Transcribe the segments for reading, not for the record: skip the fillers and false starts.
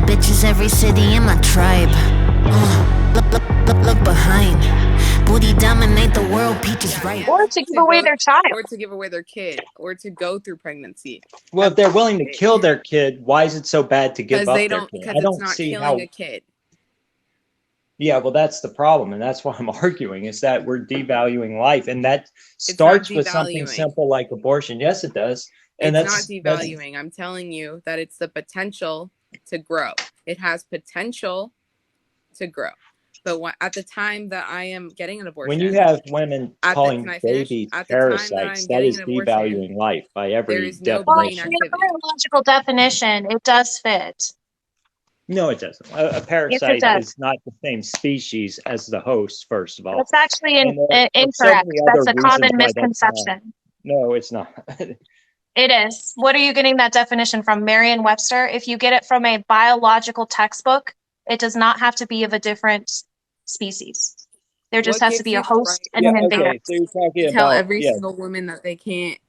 bitches, every city in my tribe. Look behind. Booty dominate the world, peaches right. Or to give away their child. Or to give away their kid. Or to go through pregnancy. Well, if they're willing to kill their kid, why is it so bad to give up their kid? Because I it's don't not see killing how. a kid. Yeah, well, that's the problem, and that's why I'm arguing, is that we're devaluing life, and that starts with something simple like abortion. Yes, it does. And it's not devaluing. I'm telling you that it's the potential to grow. It has potential to grow. But at the time that I am getting an abortion, when you have women calling babies parasites, that is devaluing life by every definition. Well, in a biological definition, it does fit. No, it doesn't. A parasite is not the same species as the host, first of all. It's actually incorrect. That's a common misconception. No, it's not. It is. What are you getting that definition from? Merriam-Webster? If you get it from a biological textbook, it does not have to be of a different species. There just has to be a host and an invader. So you're talking tell every single woman that they can't.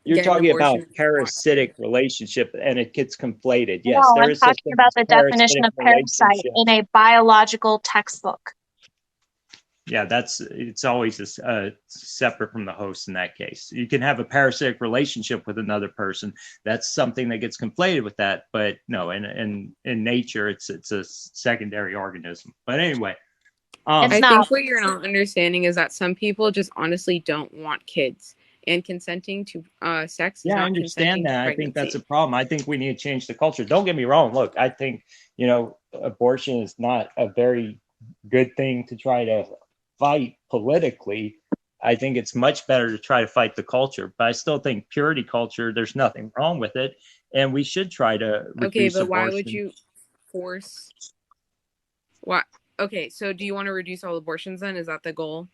You're talking about parasitic relationship, and it gets conflated. Yes, no, I'm talking about the definition of parasite in a biological textbook. Yeah, it's always separate from the host in that case. You can have a parasitic relationship with another person. That's something that gets conflated with that. But no, in nature, it's a secondary organism. But anyway. I think what you're not understanding is that some people just honestly don't want kids. And consenting to sex is not I understand that. I think that's a problem. I think we need to change the culture. Don't get me wrong. Look, I think, abortion is not a very good thing to try to fight politically. I think it's much better to try to fight the culture. But I still think purity culture, there's nothing wrong with it. And we should try to reduce abortion. Why would you force... What? Okay, so do you want to reduce all abortions then? Is that the goal?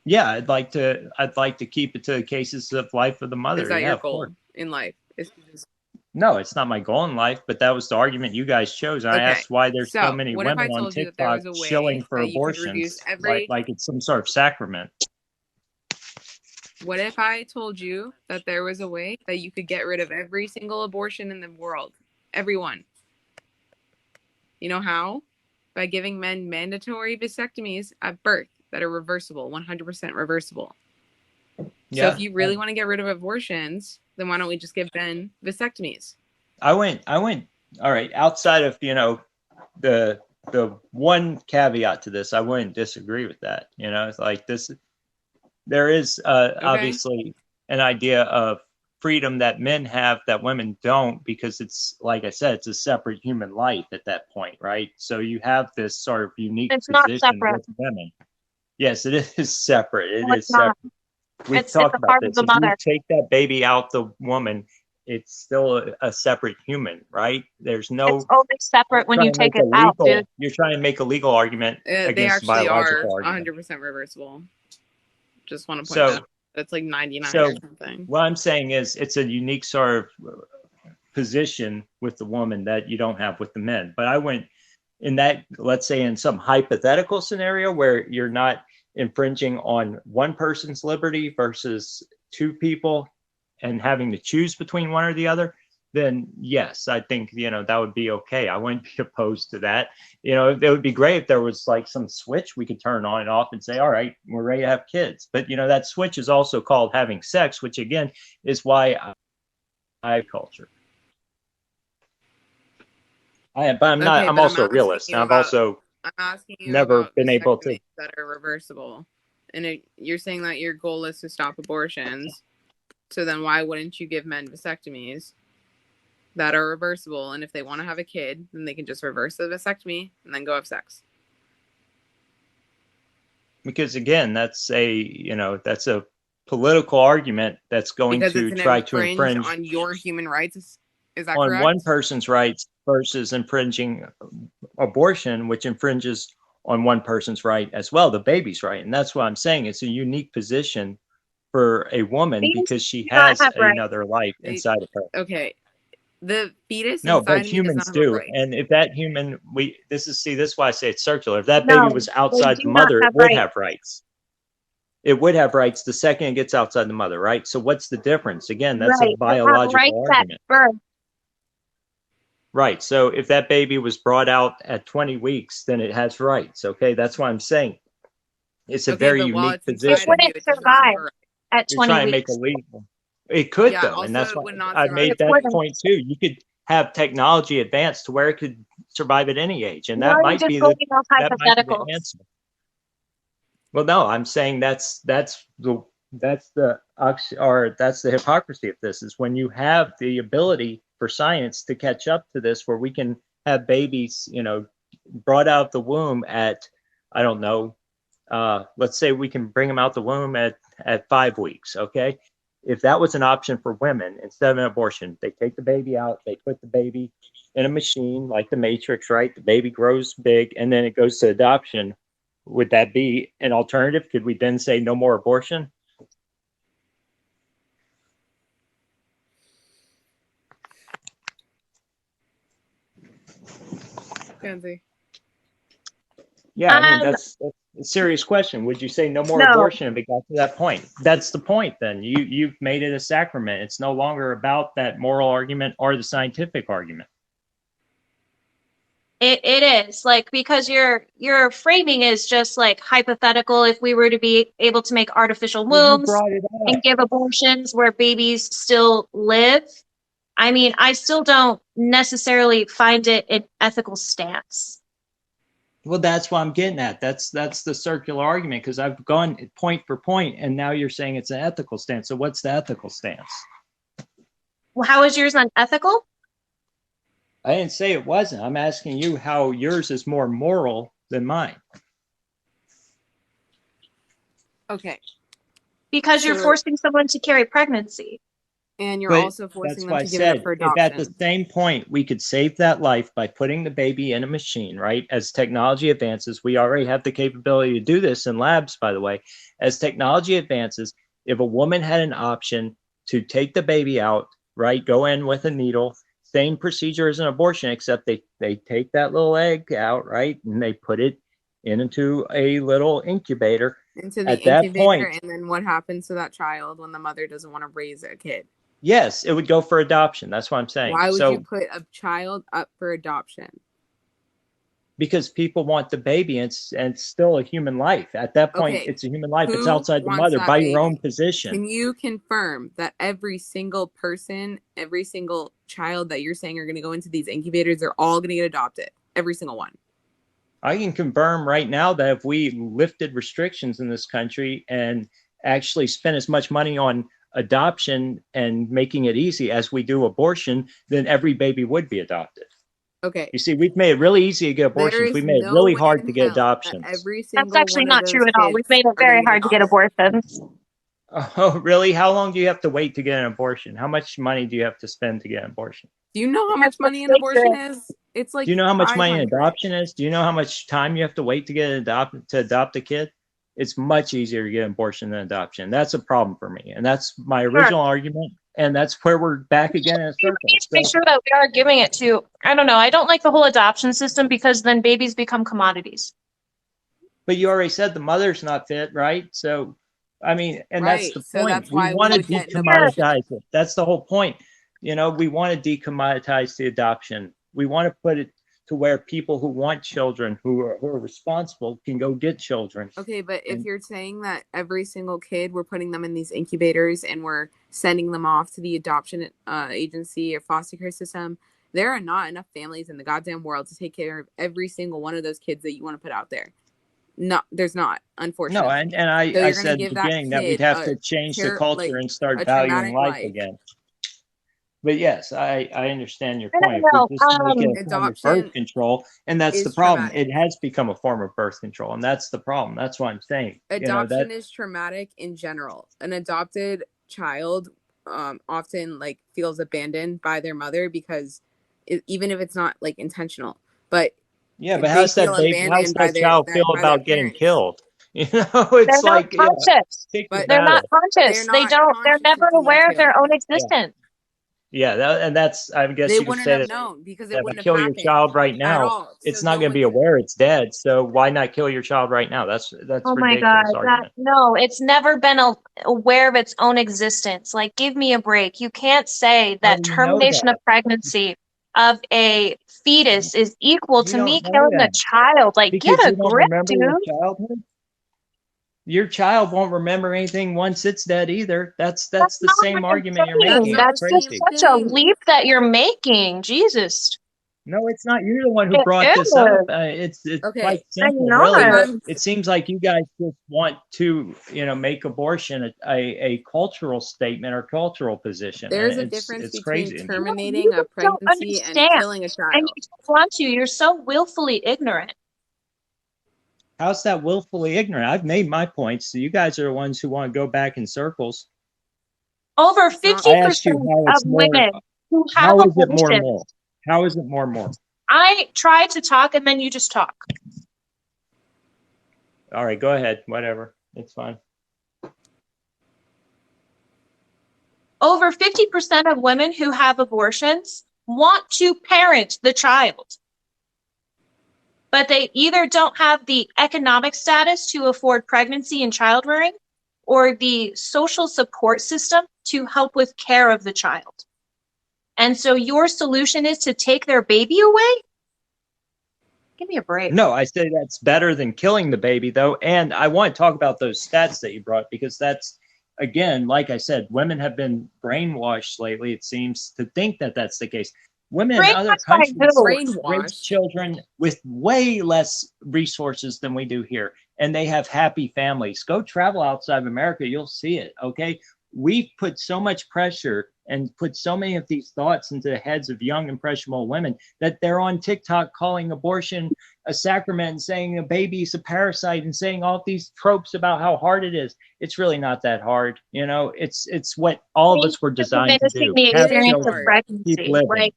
Yeah, I'd like to keep it to the cases of life of the mother. Is that your goal in life? No, it's not my goal in life, but that was the argument you guys chose. I asked why there's so many women on TikTok shilling for abortions, like it's some sort of sacrament. What if I told you that there was a way that you could get rid of every single abortion in the world? Everyone. You know how? By giving men mandatory vasectomies at birth that are reversible, 100% reversible. Yeah. So if you really want to get rid of abortions, then why don't we just give men vasectomies? I went, all right, outside of, the one caveat to this, I wouldn't disagree with that. It's like this, there is obviously an idea of freedom that men have that women don't, because it's, like I said, it's a separate human life at that point, right? So you have this sort of unique position with women. Yes, it is separate. It is separate. We've talked about this. If you take that baby out the woman, it's still a separate human, right? There's no. It's only separate when you take it out, dude. You're trying to make a legal argument against biological argument. 100% reversible. Just want to point out that's like 99 or something. What I'm saying is, it's a unique sort of position with the woman that you don't have with the men. But I went in that, let's say, in some hypothetical scenario where you're not infringing on one person's liberty versus two people and having to choose between one or the other, then yes, I think, that would be okay. I wouldn't be opposed to that. It would be great if there was like some switch we could turn on and off and say, all right, we're ready to have kids. But, that switch is also called having sex, which again is why I have culture. I'm also a realist. And I've also never been able to. That are reversible. And you're saying that your goal is to stop abortions. So then why wouldn't you give men vasectomies that are reversible? And if they want to have a kid, then they can just reverse the vasectomy and then go have sex. Because again, that's a political argument that's going to try to infringe on your human rights. Is that on correct? One person's rights versus infringing abortion, which infringes on one person's right as well, the baby's right. And that's what I'm saying. It's a unique position for a woman because she has another life inside of her. Okay. The fetus. No, but humans do. And if that human, this is why I say it's circular. If that baby was outside the mother, it would have rights. It would have rights the second it gets outside the mother, right? So what's the difference? Again, that's a biological argument. Right. So if that baby was brought out at 20 weeks, then it has rights. Okay. That's what I'm saying. It's a Okay, very but while unique it's It inside of position. you, wouldn't it does not have survive a right. at You're 20 trying to make a weeks. legal. It could Yeah, though, and also that's it why would not I survive made It at that 20 wouldn't. weeks. point too. You could have technology advanced to where it could survive at any age, and Now you're just going off that might be the hypotheticals. answer. Well, no, I'm saying that's the hypocrisy of this is when you have the ability for science to catch up to this, where we can have babies, brought out the womb at, I don't know, let's say we can bring them out the womb at 5 weeks. Okay, if that was an option for women instead of an abortion, they take the baby out, they put the baby in a machine like the Matrix, right? The baby grows big, and then it goes to adoption. Would that be an alternative? Could we then say no more abortion? Kenzie. Yeah, I mean that's a serious question. Would you say no more No, abortion if it got to that point? That's the point. Then you've made it a sacrament. It's no longer about that moral argument or the scientific argument. it is like because your framing is just like hypothetical. If we were to be able to make artificial Well, you wombs brought it and up. give abortions where babies still live, I mean, I still don't necessarily find it an ethical stance. Well, that's what I'm getting at. That's the circular argument because I've gone point for point, and now you're saying it's an ethical stance. So what's the ethical stance? Well, how is yours unethical? I didn't say it wasn't. I'm asking you how yours is more moral than mine. Okay. Because you're So, forcing someone to carry pregnancy. and you're But also forcing that's them why I to give it up said for if at the adoption. same point we could save that life by putting the baby in a machine, right? As technology advances, we already have the capability to do this in labs, by the way. As technology advances, if a woman had an option to take the baby out, right, go in with a needle, same procedure as an abortion, except they take that little egg out, right, and they put it into a little incubator. Into the At that incubator, point, and then what happens to that child when the mother doesn't want to raise a kid? yes, it would go for adoption. That's what I'm saying. Why would you So put a child up for adoption? because people want the baby and it's still a human life. At that point, Okay, it's a human life. It's who outside the wants mother that by your own baby? position. Can you confirm that every single person, every single child that you're saying are going to go into these incubators, they're all going to get adopted? Every single one. I can confirm right now that if we lifted restrictions in this country and actually spent as much money on adoption and making it easy as we do abortion, then every baby would be adopted. Okay. You see, we've made it really easy to get There abortions. We is made it no really way hard to in get hell that adoptions. every That's single actually one of not true those at all. We've kids made it are going very to get hard to get adopted. abortions. Oh, really? How long do you have to wait to get an abortion? How much money do you have to spend to get an abortion? Do you know how That's much the money an big abortion risk. is? It's like Do you know how much money an 500. adoption is? Do you know how much time you have to wait to adopt a kid? It's much easier to get an abortion than adoption. That's a problem for me, and that's my Sure. original argument. And that's where we're back again in a We circle. need to make sure that we are giving it to, I don't know, I don't like the whole adoption system because then babies become commodities. But you already said the mother's not fit, right? So, I mean, and that's Right. the So point. that's We why we want to would get an abortion. decommoditize it. That's the whole point. We want to decommoditize the adoption. We want to put it to where people who want children, who are responsible, can go get children. Okay, but if And you're saying that every single kid, we're putting them in these incubators and we're sending them off to the adoption agency or foster care system, there are not enough families in the goddamn world to take care of every single one of those kids that you want to put out there. No, there's not, no, unfortunately. and So I you're going to said at give the that beginning that we'd kid have to change the culture and start a valuing traumatic life life. again. But yes, I understand your I point. don't If we know. just make it a form of birth Adoption control, and that's the is problem. traumatic. It has become a form of birth control, and that's the problem. That's what I'm saying. Adoption is traumatic in general. An adopted child often like feels abandoned by their mother because even if it's not like intentional, but yeah. But they how's feel how's abandoned that child feel by their about getting parents. killed? They're It's not like, yeah, conscious. pick your But They're not battle. they're conscious. not They're conscious never of being aware of killed. their own Yeah, existence. yeah. And that's, I guess They you could wouldn't say have that known because it if I wouldn't have kill your happened child right at now, all. So it's not no going to one be can. aware it's dead. So why not kill your child right now? That's Oh my God, ridiculous argument. no, it's never been aware of its own existence. Like, give me a break. You can't say How that do you know termination of that? pregnancy of a fetus is equal to You me don't know killing a that child. Like, get because a you don't grip, remember dude. your childhood. Your child won't remember anything once it's dead either. That's That's the not same what I'm argument you're saying. making. not It's the That's just same crazy. such a thing. leap that you're making. Jesus. No, it's not. You're the one who It brought this is. up. It's Okay. quite I'm simple, not. really. I'm It seems like you guys just want to, make abortion a cultural statement or cultural position, There's and a difference it's between crazy to me. terminating You a don't pregnancy and understand. killing a And child. you don't want to. You're so willfully ignorant. How's that willfully ignorant? I've made my points. So you guys are the ones who want to go back in circles. Over It's not. I asked you 50% how of it's more. women who have How is it more abortions. moral? How is it more moral? I try to talk and then you just talk. All right, go ahead. Whatever. It's fine. Over 50% of women who have abortions want to parent the child, but they either don't have the economic status to afford pregnancy and child rearing or the social support system to help with care of the child. And so your solution is to take their baby away? Give me a break. No, I say that's better than killing the baby, though. And I want to talk about those stats that you brought because that's, again, like I said, women have been brainwashed lately, it seems, to think that that's the case. Women in other Brainwashed by countries who? raise Brainwashed. children with way less resources than we do here, and they have happy families. Go travel outside of America, you'll see it, okay? We've put so much pressure and put so many of these thoughts into the heads of young, impressionable women that they're on TikTok calling abortion a sacrament and saying a baby's a parasite and saying all these tropes about how hard it is. It's really not that hard. It's what all of us were designed to Diminishing do. the Have It is experience of children, hard. keep pregnancy. living. Like,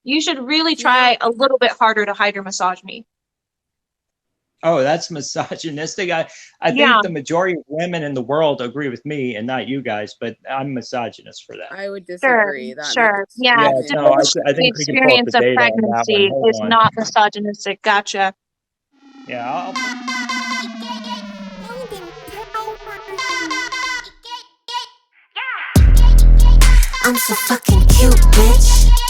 you should really Do you try know- a little bit harder to hide your misogyny. Oh, that's misogynistic. I Yeah. think the majority of women in the world agree with me and not you guys, but I'm misogynist for that. I would Sure, disagree. That sure. makes Yeah, Yeah, women no, I the think we can pull up experience the of data on that one. pregnancy Hold is on. not misogynistic. Gotcha. Yeah, I'm so fucking cute, bitch.